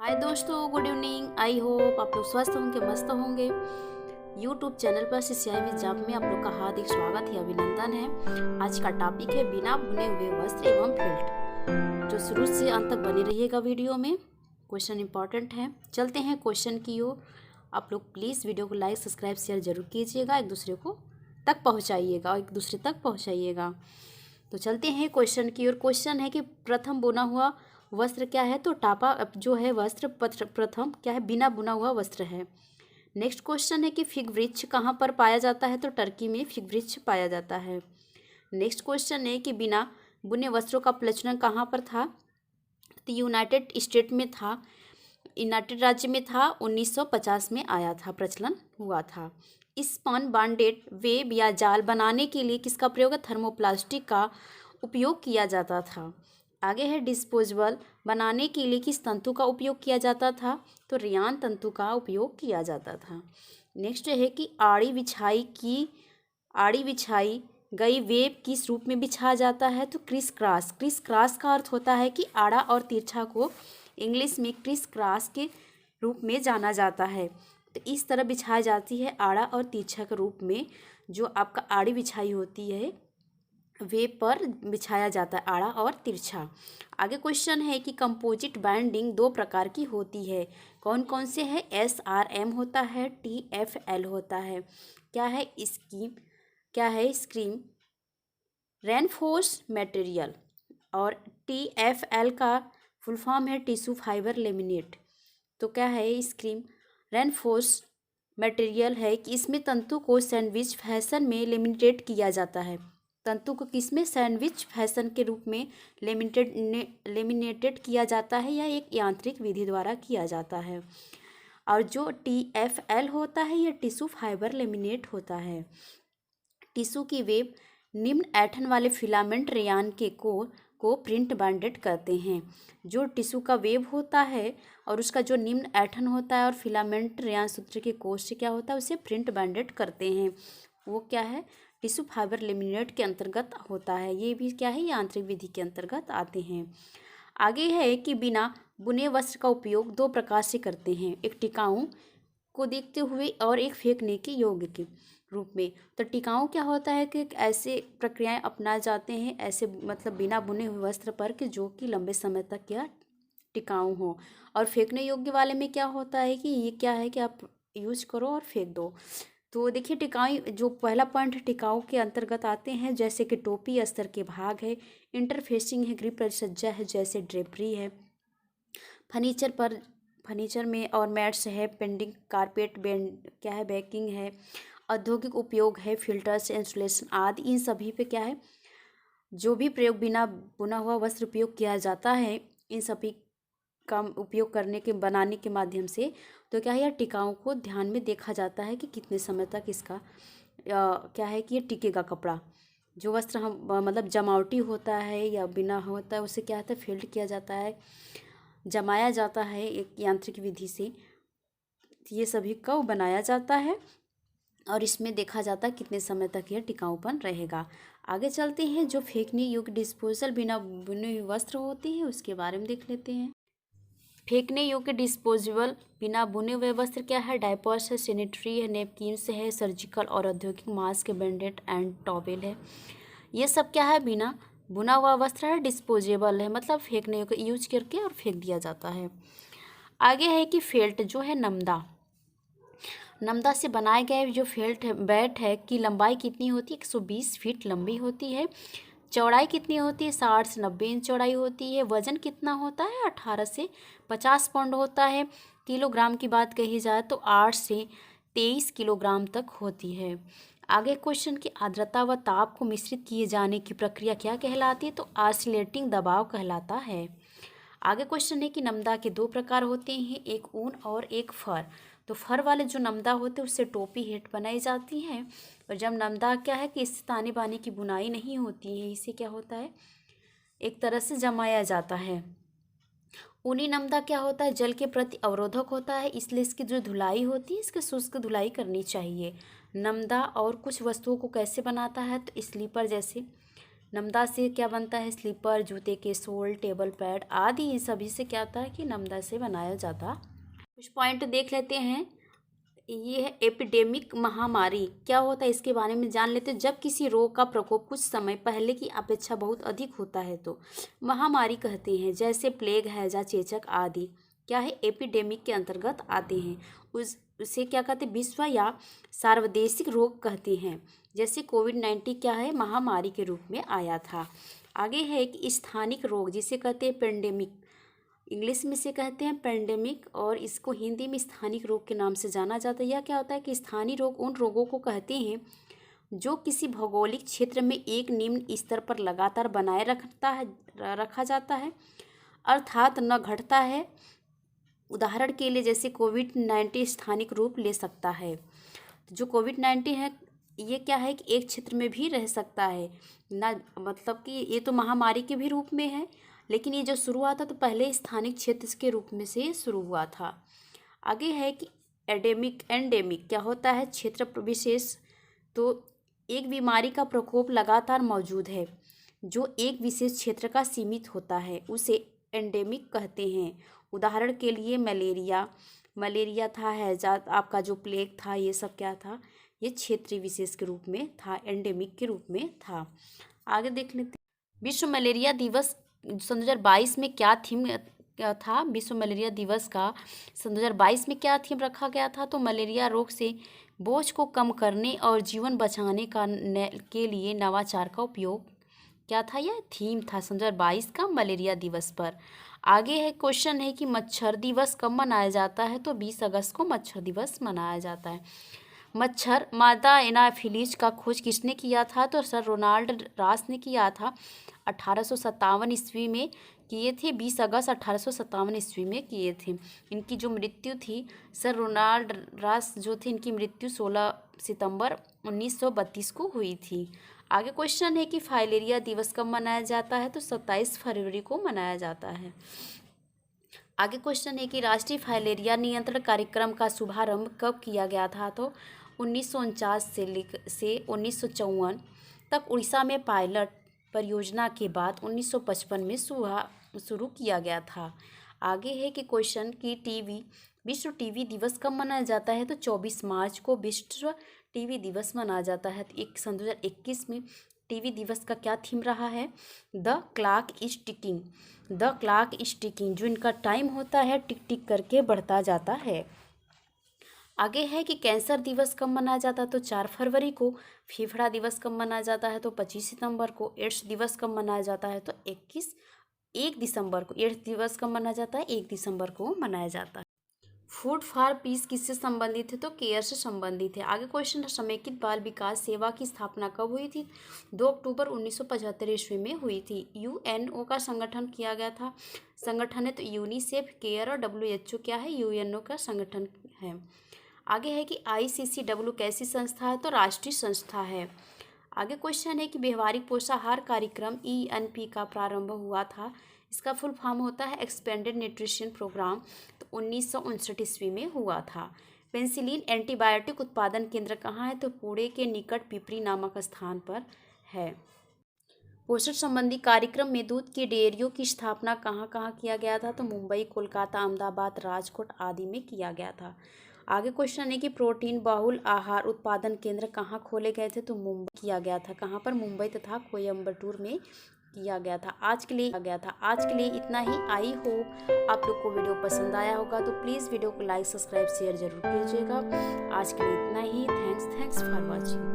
हाय दोस्तों, good evening. I hope आप लोग स्वस्थ होंगे, मस्त होंगे। यूट्यूब चैनल पर सियाई में जॉब में आप लोग का हार्दिक स्वागत है, अभिनंदन है। आज का टॉपिक है बिना बुने हुए वस्त्र एवं फिल्ट, जो शुरू से अंत तक बने रहिएगा वीडियो में। क्वेश्चन इंपॉर्टेंट है। चलते हैं क्वेश्चन की ओर। आप लोग प्लीज़ वीडियो को लाइक, सब्सक्राइब, शेयर जरूर कीजिएगा, एक दूसरे को तक पहुँचाइएगा, एक दूसरे तक पहुँचाइएगा। तो चलते हैं क्वेश्चन की ओर। क्वेश्चन है कि प्रथम बुना हुआ वस्त्र क्या है? तो टापा जो है वस्त्र प्रथम क्या है? बिना बुना हुआ वस्त्र है। नेक्स्ट क्वेश्चन है कि फिग वृक्ष कहाँ पर पाया जाता है? तो टर्की में फिग वृक्ष पाया जाता है। नेक्स्ट क्वेश्चन है कि बिना बुने वस्त्रों का प्रचलन कहाँ पर था? तो यूनाइटेड स्टेट में था, यूनाइटेड राज्य में था। 1950 में आया था, प्रचलन हुआ था। स्पन बॉन्डेड वेब या जाल बनाने के लिए किसका प्रयोग? थर्मोप्लास्टिक का उपयोग किया जाता था। आगे है डिस्पोजेबल बनाने के लिए किस तंतु का उपयोग किया जाता था? तो रेयान तंतु का उपयोग किया जाता था। नेक्स्ट है कि आड़ी बिछाई गई वेब किस रूप में बिछाया जाता है? तो क्रिस क्रॉस। क्रिस क्रॉस का अर्थ होता है कि आड़ा और तिरछा को इंग्लिश में क्रिस क्रॉस के रूप में जाना जाता है। तो इस तरह बिछाई जाती है आड़ा और तिरछा के रूप में। जो आपका आड़ी बिछाई होती है वे पर बिछाया जाता है, आड़ा और तिरछा। आगे क्वेश्चन है कि कंपोजिट बाइंडिंग दो प्रकार की होती है, कौन कौन से है? SRM होता है, TFL होता है। क्या है? Scream reinforce material. और TFL का फुल फॉर्म है टिश्यू फाइबर लेमिनेट। तो क्या है? स्क्रीम रेनफोर्स मटेरियल है कि इसमें तंतु को सैंडविच फैशन में लेमिनेट किया जाता है। तंतु को किसमें? सैंडविच फैशन के रूप में लेमिनेटेड किया जाता है, या एक यांत्रिक विधि द्वारा किया जाता है। और जो TFL होता है, यह टिश्यू फाइबर लेमिनेट होता है। टिश्यू की वेब निम्न ऐंठन वाले फिलामेंट रेयान के को प्रिंट बाइंडेड करते हैं। जो टिश्यू का वेब होता है और उसका जो निम्न ऐंठन होता है और फिलामेंट रेयान सूत्र के कोष से क्या होता है, उसे प्रिंट बाइंडेड करते हैं। वो क्या है? टिश्यू फाइबर लेमिनेट के अंतर्गत होता है। ये भी क्या है? यांत्रिक विधि के अंतर्गत आते हैं। आगे है कि बिना बुने वस्त्र का उपयोग दो प्रकार से करते हैं, एक टिकाऊ को देखते हुए और एक फेंकने के योग्य के रूप में। तो टिकाऊ क्या होता है कि ऐसे प्रक्रियाएं अपनाए जाते हैं, ऐसे मतलब बिना बुने हुए वस्त्र पर कि जो कि लंबे समय तक क्या टिकाऊ हो। और फेंकने योग्य वाले में क्या होता है कि ये क्या है कि आप यूज करो और फेंक दो। तो देखिए, टिकाऊ जो पहला पॉइंट टिकाऊ के अंतर्गत आते हैं, जैसे कि टोपी, अस्तर के भाग है, इंटरफेसिंग है, गृह परिसज्जा है, जैसे ड्रेपरी है, फर्नीचर में और मैट्स है, पेंडिंग कारपेट बेंड क्या है, बेकिंग है, औद्योगिक उपयोग है, फिल्टर्स, इंसुलेशन आदि। इन सभी पे क्या है, जो भी प्रयोग बिना बुना हुआ वस्त्र उपयोग किया जाता है, इन सभी का उपयोग करने के बनाने के माध्यम से तो क्या है, यह टिकाऊ को ध्यान में देखा जाता है कि कितने समय तक इसका क्या है कि ये टिकेगा कपड़ा। जो वस्त्र हम मतलब जमावटी होता है या बिना होता है, उसे क्या होता है, फिल्ड किया जाता है, जमाया जाता है एक यांत्रिक विधि से। ये सभी का बनाया जाता है और इसमें देखा जाता है कितने समय तक यह टिकाऊपन रहेगा। आगे चलते हैं, जो फेंकने योग्य डिस्पोजल बिना बुने हुए वस्त्र होते हैं उसके बारे में देख लेते हैं। फेंकने योग्य डिस्पोजेबल बिना बुने हुए वस्त्र क्या है? डायपर्स है, सैनिटरी है, नेपकिन्स है, सर्जिकल और औद्योगिक मास्क, बैंडेड एंड टॉवेल है। ये सब क्या है? बिना बुना हुआ वस्त्र है, डिस्पोजेबल है, मतलब फेंकने योग्य, यूज करके और फेंक दिया जाता है। आगे है कि फेल्ट जो है नमदा से बनाए गए जो फेल्ट है, बैट है की लंबाई कितनी होती है? 120 फीट लंबी होती है। चौड़ाई कितनी होती है? 60 से 90 इंच चौड़ाई होती है। वजन कितना होता है? 18 से 50 पाउंड होता है। किलोग्राम की बात कही जाए तो 8 से 23 किलोग्राम तक होती है। आगे क्वेश्चन की आर्द्रता व ताप को मिश्रित किए जाने की प्रक्रिया क्या कहलाती है? तो ऑसिलेटिंग दबाव कहलाता है। आगे क्वेश्चन है कि नमदा के दो प्रकार होते हैं, एक ऊन और एक फर। तो फर वाले जो नमदा होते हैं उससे टोपी हेट बनाई जाती है, और जब नमदा क्या है कि इससे ताने बाने की बुनाई नहीं होती है, इसे क्या होता है, एक तरह से जमाया जाता है। ऊनी नमदा क्या होता है? जल के प्रति अवरोधक होता है, इसलिए इसकी जो धुलाई होती है इसकी शुष्क धुलाई करनी चाहिए। नमदा और कुछ वस्तुओं को कैसे बनाता है? तो स्लीपर जैसे नमदा से क्या बनता है, स्लीपर, जूते के सोल, टेबल पैड आदि, इन सभी से क्या होता है कि नमदा से बनाया जाता। कुछ पॉइंट देख लेते हैं। ये है एपिडेमिक, महामारी क्या होता है इसके बारे में जान लेते हैं। जब किसी रोग का प्रकोप कुछ समय पहले की अपेक्षा बहुत अधिक होता है तो महामारी कहते हैं। जैसे प्लेग, हैजा, चेचक आदि क्या है, एपिडेमिक के अंतर्गत आते हैं। उसे क्या कहते हैं, विश्व या सार्वदेशिक रोग कहते हैं। जैसे कोविड-19 क्या है, महामारी के रूप में आया था। आगे है कि स्थानिक रोग जिसे कहते हैं पेंडेमिक, इंग्लिश में से कहते हैं पेंडेमिक और इसको हिंदी में स्थानिक रोग के नाम से जाना जाता है। यह क्या होता है कि स्थानीय रोग उन रोगों को कहते हैं जो किसी भौगोलिक क्षेत्र में एक निम्न स्तर पर लगातार बनाए रखा जाता है, अर्थात न घटता है। उदाहरण के लिए जैसे कोविड-19 स्थानिक रूप ले सकता है। तो जो कोविड-19 है ये क्या है कि एक क्षेत्र में भी रह सकता है ना, मतलब कि ये तो महामारी के भी रूप में है, लेकिन ये जो शुरू हुआ था तो पहले स्थानिक क्षेत्र के रूप में से शुरू हुआ था। आगे है कि एंडेमिक क्या होता है, क्षेत्र विशेष। तो एक बीमारी का प्रकोप लगातार मौजूद है जो एक विशेष क्षेत्र का सीमित होता है, उसे एंडेमिक कहते हैं। उदाहरण के लिए मलेरिया था, हैजा, आपका जो प्लेग था, ये सब क्या था, ये क्षेत्रीय विशेष के रूप में था, एंडेमिक के रूप में था। आगे देख लेते हैं। विश्व मलेरिया दिवस सन 2022 में क्या थीम था। विश्व मलेरिया दिवस का सन 2022 में क्या थीम रखा गया था, तो मलेरिया रोग से बोझ को कम करने और जीवन बचाने के लिए नवाचार का उपयोग क्या था, यह थीम था सन 2022 का मलेरिया दिवस पर। आगे है क्वेश्चन है कि मच्छर दिवस कब मनाया जाता है, तो 20 अगस्त को मच्छर दिवस मनाया जाता है। मच्छर मादा एनाफिलीज का खोज किसने किया था, तो सर रोनाल्ड रास ने किया था। 1857 ईस्वी में किए थे, 20 अगस्त 1857 ईस्वी में किए थे। इनकी जो मृत्यु थी, सर रोनाल्ड रास जो थे, इनकी मृत्यु 16 सितंबर 1932 को हुई थी। आगे क्वेश्चन है कि फाइलेरिया दिवस कब मनाया जाता है, तो 27 फरवरी को मनाया जाता है। आगे क्वेश्चन है कि राष्ट्रीय फाइलेरिया नियंत्रण कार्यक्रम का शुभारंभ कब किया गया था, तो 1949 से 1954 तक उड़ीसा में पायलट परियोजना के बाद 1955 में शुरू किया गया था। आगे है कि क्वेश्चन की विश्व टीवी दिवस कब मनाया जाता है, तो 24 मार्च को विश्व टीवी दिवस मनाया जाता है। तो सन 2021 में टीवी दिवस का क्या थीम रहा है, द क्लॉक इज टिकिंग, जो इनका टाइम होता है टिक टिक करके बढ़ता जाता है। आगे है कि कैंसर दिवस कब मनाया जाता है, तो 4 फरवरी को। फेफड़ा दिवस कब मनाया जाता है, तो 25 सितंबर को। एड्स दिवस कब मनाया जाता है, तो 1 दिसंबर को। एड्स दिवस कब मनाया जाता है, 1 दिसंबर को मनाया जाता है। फूड फॉर पीस किससे संबंधित है, तो केयर से संबंधित है। आगे क्वेश्चन है समेकित बाल विकास सेवा की स्थापना कब हुई थी, 2 अक्टूबर 1975 ईस्वी में हुई थी। यूएनओ का संगठन किया गया था, संगठन है तो यूनिसेफ, केयर और WHO क्या है, यूएनओ का संगठन है। आगे है कि ICCW कैसी संस्था है, तो राष्ट्रीय संस्था है। आगे क्वेश्चन है कि व्यवहारिक पोषाहार कार्यक्रम ENP का प्रारंभ हुआ था, इसका फुल फॉर्म होता है एक्सपेंडेड न्यूट्रिशन प्रोग्राम, तो 1959 ईस्वी में हुआ था। पेंसिलिन एंटीबायोटिक उत्पादन केंद्र कहाँ है, तो पुणे के निकट पिपरी नामक स्थान पर है। पोषण संबंधी कार्यक्रम में दूध की डेयरियों की स्थापना कहाँ कहाँ किया गया था, तो मुंबई, कोलकाता, अहमदाबाद, राजकोट आदि में किया गया था। आगे क्वेश्चन है कि प्रोटीन बहुल आहार उत्पादन केंद्र कहाँ खोले गए थे, तो मुंबई किया गया था। कहाँ पर, मुंबई तथा कोयम्बटूर में किया गया था। आज के लिए इतना ही। आई होप आप लोग को वीडियो पसंद आया होगा, तो प्लीज़ वीडियो को लाइक, सब्सक्राइब, शेयर जरूर कीजिएगा। आज के लिए इतना ही। Thanks for watching.